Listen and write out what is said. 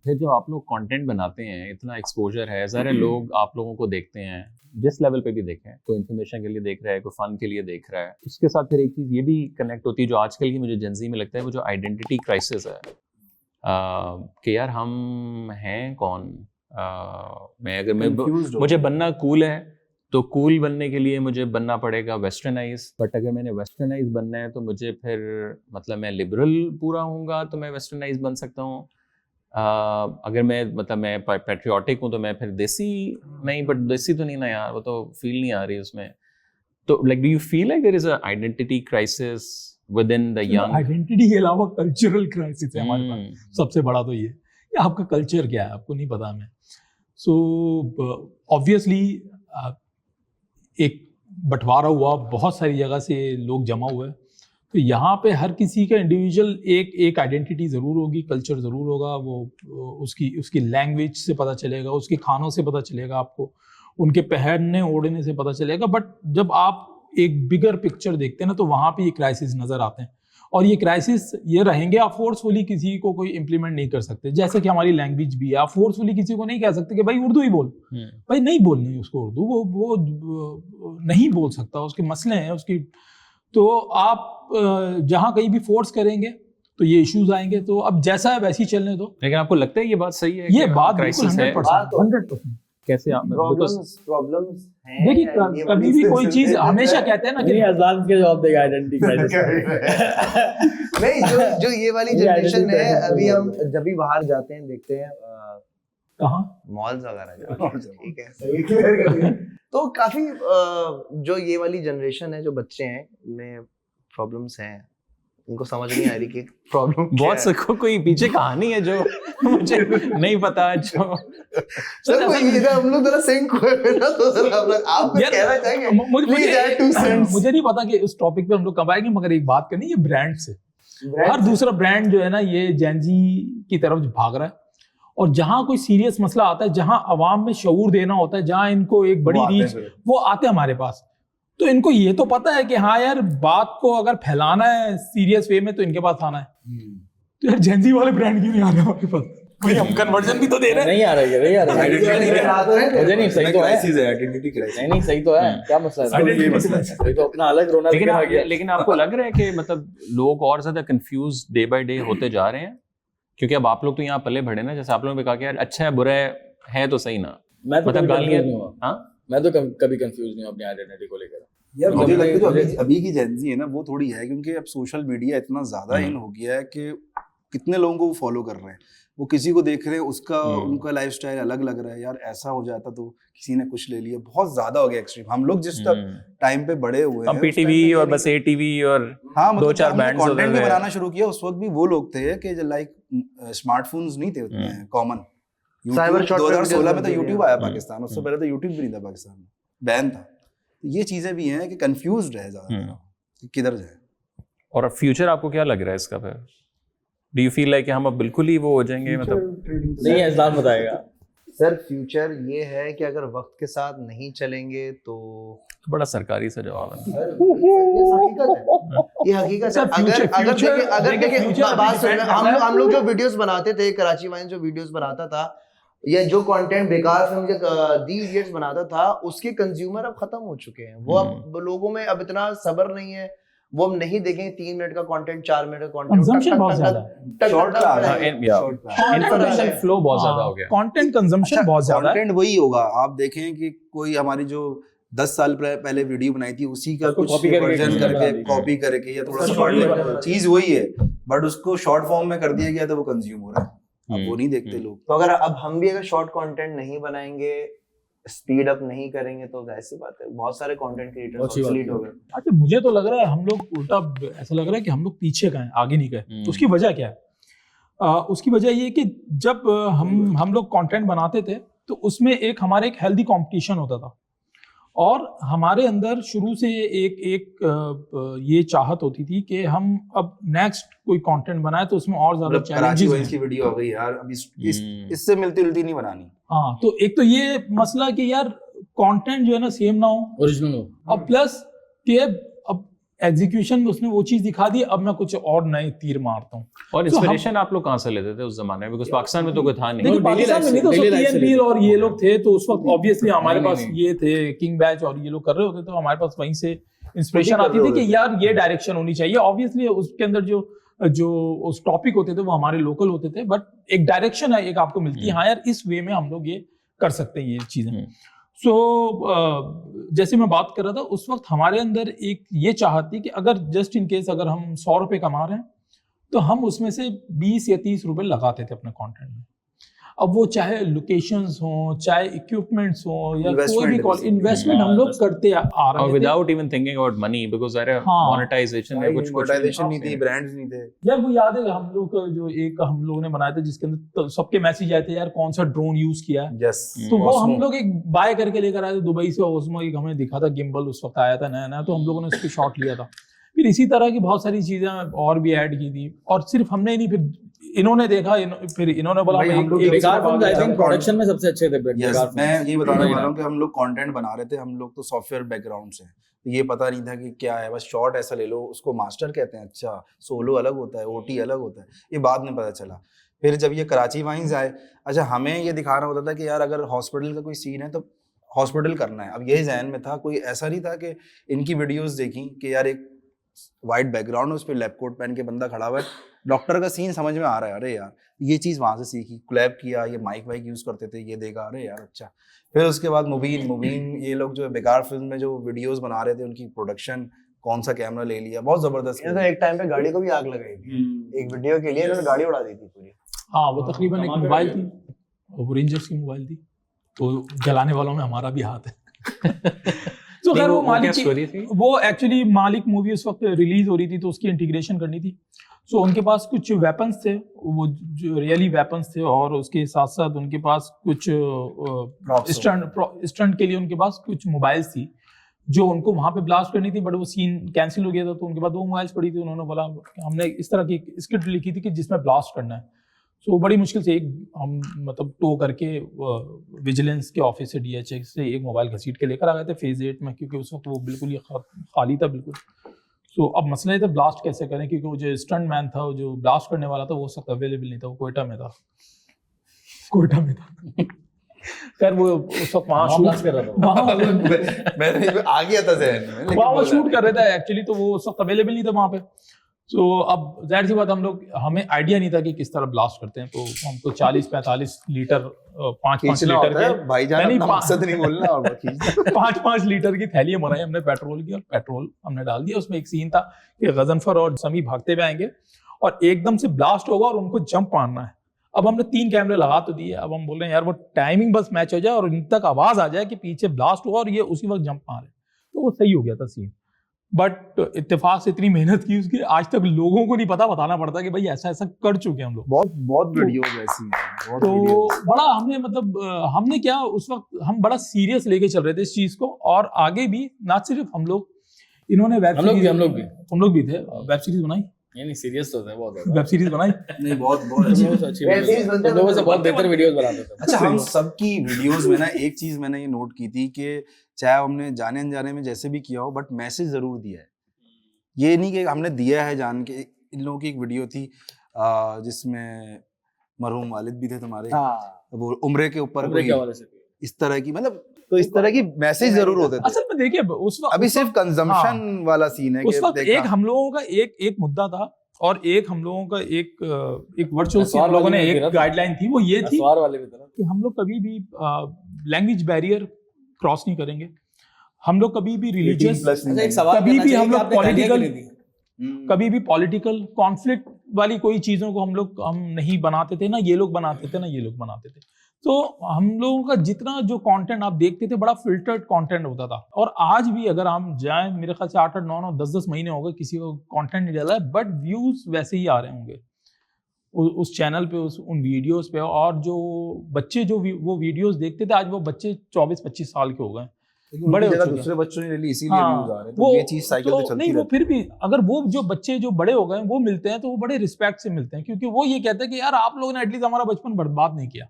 फिर जब आप लोग कंटेंट बनाते हैं, इतना एक्सपोजर है, ज़ाहिर लोग आप लोगों को देखते हैं, जिस लेवल पे भी देखें, कोई इन्फॉर्मेशन के लिए देख रहा है, कोई फन के लिए देख रहा है, उसके साथ फिर एक चीज़ ये भी कनेक्ट होती है जो आजकल की मुझे जेंजी में लगता है, वो जो आइडेंटिटी क्राइसिस है कि यार हम हैं कौन। मुझे बनना कूल है तो कूल बनने के लिए मुझे बनना पड़ेगा वेस्टर्नाइज, बट अगर मैंने वेस्टर्नाइज बनना है तो मुझे फिर मतलब मैं लिबरल पूरा हूँगा तो मैं वेस्टर्नाइज बन सकता हूँ। अगर मैं पैट्रियोटिक हूँ तो मैं फिर देसी नहीं, बट देसी तो नहीं ना यार, वो तो फील नहीं आ रही उसमें। तो like do you feel like there is a identity crisis within the young? Identity के अलावा कल्चरल क्राइसिस है हमारे पास सबसे बड़ा। तो ये आपका कल्चर क्या है आपको नहीं पता हमें। सो ऑब्वियसली एक बंटवारा हुआ, बहुत सारी जगह से लोग जमा हुए, तो यहाँ पे हर किसी का इंडिविजुअल एक आइडेंटिटी ज़रूर होगी, कल्चर ज़रूर होगा। वो उसकी लैंग्वेज से पता चलेगा, उसके खानों से पता चलेगा, आपको उनके पहनने ओढ़ने से पता चलेगा। बट जब आप एक बिगर पिक्चर देखते हैं ना, तो वहाँ पे ये क्राइसिस नज़र आते हैं। और ये क्राइसिस ये रहेंगे, आप फोर्सफुली किसी को कोई इम्प्लीमेंट नहीं कर सकते। जैसे कि हमारी लैंग्वेज भी है, आप फोर्सफुली किसी को नहीं कह सकते कि भाई उर्दू ही बोल, भाई नहीं बोलनी उसको उर्दू, वो नहीं बोल सकता, उसके मसले हैं उसकी। तो आप जहाँ कहीं भी फोर्स करेंगे तो ये इश्यूज आएंगे। तो अब जैसा है वैसे ही चलने दो। लेकिन आपको लगता है ये बात सही है? ये बात बिल्कुल 100%। कैसे आप प्रॉब्लम्स हैं? देखिए कभी भी कोई चीज हमेशा कहते हैं ना कि अज़लान के जवाब देगा आइडेंटिटी क्राइसिस। नहीं, जो ये वाली जनरेशन है, अभी हम जब भी बाहर जाते हैं देखते हैं कहाँ मॉल्स वगैरह, ठीक है, सही क्लियर कर दिया। तो काफी जो ये वाली जनरेशन है, जो बच्चे हैं, उनमें प्रॉब्लम्स हैं, उनको समझ नहीं आ रही कि प्रॉब्लम बहुत सको कोई पीछे कहानी है जो मुझे नहीं पता। जो सर हम लोग जरा सिंक हुए ना, तो सर आप कहना चाहेंगे? मुझे नहीं पता कि उस टॉपिक पे हम लोग कब आएंगे, मगर एक बात करनी, ये ब्रांड से हर दूसरा ब्रांड जो है ना, ये जेनजी की तरफ भाग रहा है। और जहां कोई सीरियस मसला आता है, जहां अवाम में शऊर देना होता है, जहां इनको एक बड़ी रीच, वो आते हैं हमारे पास। तो इनको ये तो पता है कि हाँ यार, बात को अगर फैलाना है सीरियस वे में तो इनके पास आना है। तो यार जेनजी वाले ब्रांड क्यों नहीं आ रहे हमारे पास? भाई हम कन्वर्जन भी तो दे रहे हैं। नहीं आ रहा है। मुझे नहीं, सही तो है आइडेंटिटी क्राइसिस। नहीं सही तो है, क्या मसला है? ये मसला है, ये तो अपना अलग रोना। लेकिन आपको लग रहा है कि मतलब लोग और ज्यादा कंफ्यूज डे बाय डे होते जा रहे हैं? क्योंकि अब आप लोग तो यहाँ पले बढ़े ना, जैसे आप लोगों ने कहा कि यार अच्छा है बुरा है तो सही ना, मैं तो मतलब गालियाँ। हाँ, मैं तो कभी कंफ्यूज नहीं हूँ अपनी आइडेंटिटी को लेकर। यार मुझे लगता है जो अभी की जेनजी है ना, वो थोड़ी है, क्योंकि अब सोशल मीडिया इतना ज्यादा इन हो गया है कि कितने लोगों को वो फॉलो कर रहे हैं, वो किसी को देख रहे हैं, उसका उनका लाइफस्टाइल अलग लग रहा है। यार ऐसा हो जाता तो किसी ने कुछ ले लिया, बहुत ज्यादा हो गया एक्सट्रीम। हम लोग जिस टाइम पे बड़े हुए हैं, पीटीवी और बस एटीवी और हाँ, दो चार बैंड्स कंटेंट भी बनाना शुरू किया, उस वक्त भी वो लोग थे कि लाइक स्मार्टफोन्स नहीं थे उतने कॉमन। 2016 में तो यूट्यूब आया पाकिस्तान, उससे पहले तो यूट्यूब भी नहीं था पाकिस्तान में, बैन था। ये चीजें भी हैं कि कंफ्यूज्ड है ज्यादा किधर जाए। और फ्यूचर आपको क्या लग रहा है इसका? फिर डू यू फील लाइक हम अब बिल्कुल ही वो हो जाएंगे? मतलब नहीं है, अज़लान बताएगा। सर फ्यूचर ये है कि अगर वक्त के साथ नहीं चलेंगे तो बड़ा सरकारी सा जवाब है। ये हकीकत है। अगर देखिए बात सुनिए, हम लोग जो वीडियोस बनाते थे, कराची वाइन जो वीडियोस बनाता था, या जो कंटेंट बेकार फिल्म के दी इडियट्स बनाता था, उसके कंज्यूमर अब खत्म हो चुके हैं। वो अब लोगों में अब इतना सब्र नहीं है, वो हम नहीं देखेंगे 3 मिनट का कंटेंट, 4 मिनट का कंटेंट, कंजम्पशन बहुत ज्यादा है, इंफॉर्मेशन फ्लो बहुत ज्यादा हो गया, कंटेंट कंजम्पशन बहुत ज्यादा है। कंटेंट वही होगा, आप देखें कि कोई हमारी जो 10 साल पहले वीडियो बनाई थी, उसी का कुछ वर्जन करके कॉपी करके या थोड़ा सा चीज वही है, बट उसको शॉर्ट फॉर्म में कर दिया गया तो वो कंज्यूम हो रहा है। अब वो नहीं देखते लोग। तो अगर अब हम भी अगर शॉर्ट कंटेंट नहीं बनाएंगे, स्पीड अप नहीं करेंगे, तो ऐसी बात है बहुत सारे कंटेंट क्रिएटर्स ऑब्सोलीट हो गए। अच्छा, मुझे तो लग रहा है हम लोग उल्टा, ऐसा लग रहा है कि हम लोग पीछे गए, आगे नहीं गए। उसकी वजह क्या है? उसकी वजह ये कि जब हम लोग कंटेंट बनाते थे तो उसमें हमारे एक हेल्दी कंपटीशन होता था, और हमारे अंदर शुरू से एक ये चाहत होती थी कि हम अब नेक्स्ट कोई कंटेंट बनाए तो उसमें और ज्यादा चैलेंजेस की वीडियो हो गई यार, अब इससे मिलती जुलती नहीं बनानी। हाँ, तो एक तो ये मसला कि यार कंटेंट जो है ना सेम ना हो, ओरिजिनल हो, और प्लस कि अब एग्जीक्यूशन में उसने वो चीज दिखा दी, अब मैं कुछ और नए तीर मारता हूँ। और इंस्पिरेशन आप लोग कहाँ से लेते थे उस जमाने में? बिकॉज़ पाकिस्तान में तो कोई था नहीं। देखिए पाकिस्तान में नहीं, तो TNP और ये लोग थे, तो उस वक्त ऑब्वियसली हमारे पास ये थे किंग बैच और ये लोग कर रहे होते, तो हमारे पास वहीं से इंस्पिरेशन आती थी कि यार ये डायरेक्शन होनी चाहिए। ऑब्वियसली उसके अंदर जो उस टॉपिक होते थे वो हमारे लोकल होते थे, बट एक डायरेक्शन है, एक आपको मिलती है, हाँ यार इस वे में हम लोग ये कर सकते हैं ये चीजें। सो जैसे मैं बात कर रहा था, उस वक्त हमारे अंदर एक ये चाहत थी कि अगर जस्ट इन केस अगर हम 100 रुपए कमा रहे हैं तो हम उसमें से 20 या 30 रुपए लगाते थे अपने कंटेंट में। अब वो चाहे लोकेशंस हो, चाहे इक्विपमेंट्स हो, या कोई भी इन्वेस्टमेंट हम लोग करते आ रहे थे without even thinking about money, because अरे मोनेटाइजेशन में कुछ नहीं थी, ब्रांड्स नहीं थे यार। वो याद है हम लोग का जो एक हम लोगों ने बनाया था जिसके अंदर सबके मैसेज आए थे यार कौन सा ड्रोन यूज किया है। तो वो हम लोग एक बाय करके लेकर आए थे दुबई से, ओस्मो एक हमें दिखा था, गिम्बल उस वक्त आया था नया, तो हम लोगों ने उसकी शॉट लिया था। फिर इसी तरह की बहुत सारी चीजें और भी ऐड की थी, और सिर्फ हमने नहीं, फिर इन्होंने देखा, फिर इन्होंने बोला प्रोडक्शन में सबसे अच्छे थे। मैं ये बताना चाह रहा हूँ कि हम लोग कंटेंट बना रहे थे, हम लोग तो सॉफ्टवेयर बैकग्राउंड से, ये पता नहीं था कि क्या है, बस शॉट ऐसा ले लो, उसको मास्टर कहते हैं, अच्छा सोलो अलग होता है, ओटी अलग होता है, ये बाद में पता चला। फिर जब ये कराची वाइन्स आए, अच्छा हमें ये दिखाना होता था कि यार अगर हॉस्पिटल का कोई सीन है तो हॉस्पिटल करना है। अब यही जहन में था, कोई ऐसा नहीं था कि इनकी वीडियोस देखी कि यार एक वाइट बैकग्राउंड, उस पर लैब कोट पहन के बंदा खड़ा हुआ है, डॉक्टर का सीन समझ में आ रहा है, अरे यार ये चीज़ वहाँ से सीखी, कोलैब किया, ये माइक वाइक यूज़ करते थे, ये देखा, अरे यार अच्छा। फिर उसके बाद मुबीन ये लोग जो बेकार फिल्म में जो वीडियोस बना रहे थे, उनकी प्रोडक्शन, कौन सा कैमरा ले लिया, बहुत जबरदस्त। तो एक टाइम पे गाड़ी को भी आग लगाई थी, एक वीडियो के लिए इन्होंने गाड़ी उड़ा दी थी पूरी। हाँ, वो तकरीबन एक मोबाइल थी, वो रेंजर्स की मोबाइल थी, तो जलाने वालों में हमारा भी हाथ है। तो खैर वो मालिक, वो एक्चुअली मालिक मूवी उस वक्त रिलीज हो रही थी, तो उसकी इंटीग्रेशन करनी थी। सो उनके पास कुछ वेपन्स थे, वो जो रियली वेपन्स थे, और उसके साथ साथ उनके पास कुछ स्टंट के लिए उनके पास कुछ मोबाइल्स थी जो उनको वहां पे ब्लास्ट करनी थी, बट वो सीन कैंसिल हो गया था, तो उनके पास 2 मोबाइल्स पड़ी थी। उन्होंने बोला हमने इस तरह की स्क्रिप्ट लिखी थी कि जिसमें ब्लास्ट करना है। सो बड़ी मुश्किल से एक हम मतलब टो करके विजिलेंस के ऑफिस से DHX से एक मोबाइल घसीट के लेकर आ गए थे फेज 8 में, क्योंकि उस वक्त वो बिल्कुल ही खाली था बिल्कुल। सो अब मसला ये था ब्लास्ट कैसे करें, क्योंकि वो जो स्टंट मैन था, वो जो ब्लास्ट करने वाला था, वो उस वक्त अवेलेबल नहीं था, वो कोयटा में था। खैर वो उस वक्त वहाँ शूट कर रहा था, मैं आ गया था ज़हन में, वहाँ वो शूट कर रहे थे एक्चुअली, तो वो उस वक्त अवेलेबल नहीं था वहाँ पे। तो अब जाहिर सी बात, हमें आइडिया नहीं था कि किस तरह ब्लास्ट करते हैं, तो हमको 40-45 लीटर 5-5 लीटर के भाईजान अपना मकसद नहीं बोलना, और 5-5 लीटर की थैलियां बनाई हमने पेट्रोल की, और पेट्रोल हमने डाल दिया। उसमें एक सीन था कि गजनफर और समी भागते हुए आएंगे और एकदम से ब्लास्ट होगा और उनको जंप मारना है। अब हमने 3 कैमरे लगा तो दिए, अब हम बोल रहे हैं यार वो टाइमिंग बस मैच हो जाए और इन तक आवाज आ जाए कि पीछे ब्लास्ट हुआ और ये उसी वक्त जंप मारे, तो वो सही हो गया था सीन। बट इत्तेफाक से इतनी मेहनत की उसकी, आज तक लोगों को नहीं पता, बताना पड़ता कि भाई ऐसा ऐसा कर चुके हैं हम लोग। बहुत वीडियोस ऐसी हैं, तो बड़ा हमने मतलब हमने क्या उस वक्त हम बड़ा सीरियस लेके चल रहे थे इस चीज को, और आगे भी ना सिर्फ हम लोग, इन्होंने हम लोग भी थे, वेब सीरीज बनाई। नहीं सीरियस तो थे, बहुत वेब सीरीज बनाई, नहीं बहुत अच्छी लोगों से बहुत बेहतर वीडियोस बनाते थे। अच्छा, हम सबकी वीडियोस में ना एक चीज मैंने ये नोट की थी कि चाहे हमने जाने अनजाने में जैसे भी किया हो, बट मैसेज जरूर दिया है। ये नहीं कि हमने दिया है जान के। इन लोगों की एक वीडियो थी जिसमें मरहूम वालिद भी थे तुम्हारे, वो उम्रे के ऊपर इस तरह की, मतलब तो इस तरह की मैसेज जरूर होते थे। असल में देखिए उस वक्त अभी सिर्फ कंजम्पशन वाला सीन है। उस वक्त एक हम लोगों का एक मुद्दा था, और एक हम लोगों का एक वर्चुअल सी हम लोगों ने एक गाइडलाइन थी, वो ये थी कि हम लोग कभी भी लैंग्वेज बैरियर क्रॉस नहीं करेंगे, हम लोग कभी भी रिलीजियस, कभी भी हम लोग पॉलिटिकल, कभी भी पॉलिटिकल कॉन्फ्लिक्ट वाली कोई चीजों को हम नहीं बनाते थे, ना ये लोग बनाते थे, ना ये लोग बनाते थे। तो हम लोगों का जितना जो कंटेंट आप देखते थे बड़ा फिल्टर्ड कंटेंट होता था, और आज भी अगर हम जाएं, मेरे ख्याल से 8-8, 9-9, 10-10 महीने हो गए किसी को कंटेंट नहीं डाला है, बट व्यूज वैसे ही आ रहे होंगे उस चैनल पे, उन वीडियोस पे। और जो बच्चे जो वो वीडियोस देखते थे, आज वो बच्चे 24-25 साल के हो गए, बड़े दूसरे बच्चों ने ले ली, इसीलिए व्यूज आ रहे हैं। तो ये चीज साइकिल तो चलती नहीं, वो फिर भी अगर वो जो बच्चे जो बड़े हो गए वो मिलते हैं, तो वो बड़े रिस्पेक्ट से मिलते हैं, क्योंकि वो ये कहते हैं कि यार आप लोगों ने एटलीस्ट हमारा बचपन बर्बाद नहीं किया।